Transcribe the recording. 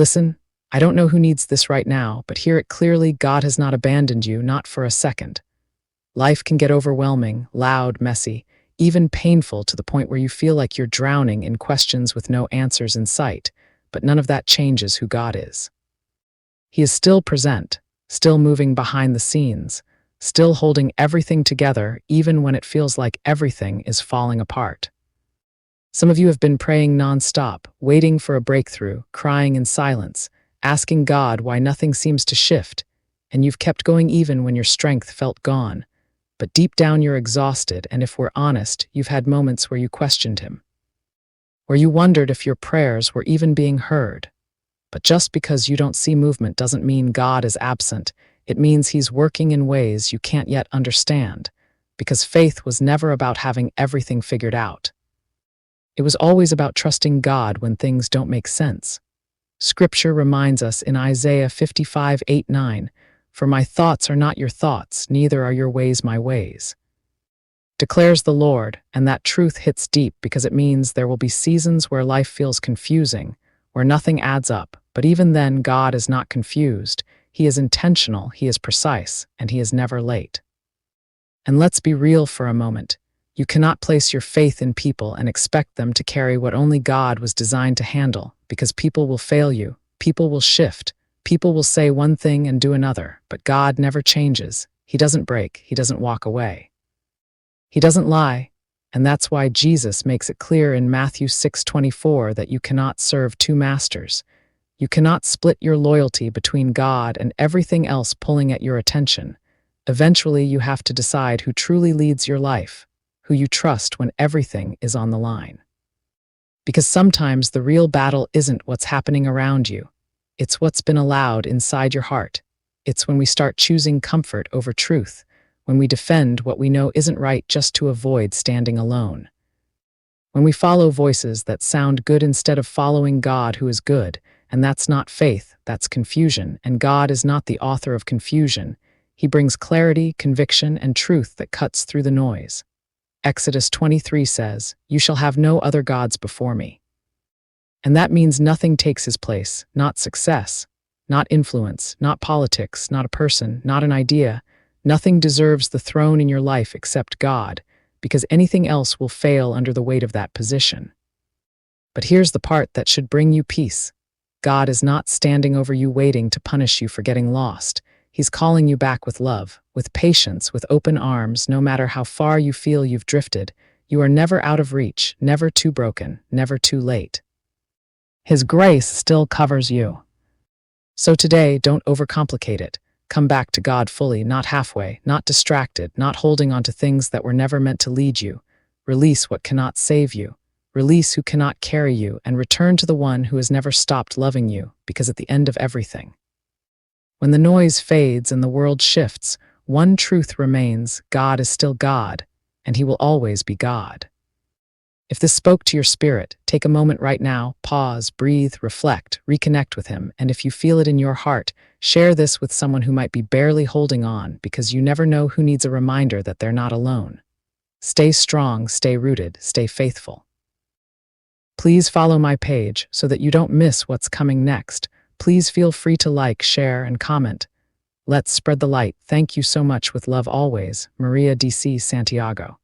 Listen, I don't know who needs this right now, but hear it clearly: God has not abandoned you, not for a second. Life can get overwhelming, loud, messy, even painful to the point where you feel like you're drowning in questions with no answers in sight, but none of that changes who God is. He is still present, still moving behind the scenes, still holding everything together even when it feels like everything is falling apart. Some of you have been praying nonstop, waiting for a breakthrough, crying in silence, asking God why nothing seems to shift, and you've kept going even when your strength felt gone. But deep down you're exhausted, and if we're honest, you've had moments where you questioned Him, where you wondered if your prayers were even being heard. But just because you don't see movement doesn't mean God is absent. It means He's working in ways you can't yet understand, because faith was never about having everything figured out. It was always about trusting God when things don't make sense. Scripture reminds us in Isaiah 55:8-9, "For my thoughts are not your thoughts, neither are your ways my ways," declares the Lord, and that truth hits deep because it means there will be seasons where life feels confusing, where nothing adds up, but even then God is not confused. He is intentional, He is precise, and He is never late. And let's be real for a moment. You cannot place your faith in people and expect them to carry what only God was designed to handle, because people will fail you, people will shift, people will say one thing and do another, but God never changes. He doesn't break, He doesn't walk away. He doesn't lie, and that's why Jesus makes it clear in Matthew 6:24 that you cannot serve two masters. You cannot split your loyalty between God and everything else pulling at your attention. Eventually, you have to decide who truly leads your life, who you trust when everything is on the line. Because sometimes the real battle isn't what's happening around you. It's what's been allowed inside your heart. It's when we start choosing comfort over truth, when we defend what we know isn't right just to avoid standing alone. When we follow voices that sound good instead of following God who is good, and that's not faith, that's confusion, and God is not the author of confusion. He brings clarity, conviction, and truth that cuts through the noise. Exodus 23 says, "You shall have no other gods before me." And that means nothing takes His place, not success, not influence, not politics, not a person, not an idea. Nothing deserves the throne in your life except God, because anything else will fail under the weight of that position. But here's the part that should bring you peace. God is not standing over you waiting to punish you for getting lost. He's calling you back with love, with patience, with open arms. No matter how far you feel you've drifted, you are never out of reach, never too broken, never too late. His grace still covers you. So today, don't overcomplicate it. Come back to God fully, not halfway, not distracted, not holding on to things that were never meant to lead you. Release what cannot save you. Release who cannot carry you, and return to the one who has never stopped loving you, because at the end of everything, when the noise fades and the world shifts, one truth remains: God is still God, and He will always be God. If this spoke to your spirit, take a moment right now, pause, breathe, reflect, reconnect with Him, and if you feel it in your heart, share this with someone who might be barely holding on, because you never know who needs a reminder that they're not alone. Stay strong, stay rooted, stay faithful. Please follow my page so that you don't miss what's coming next. Please feel free to like, share, and comment. Let's spread the light. Thank you so much. With love always, Maria DC Santiago.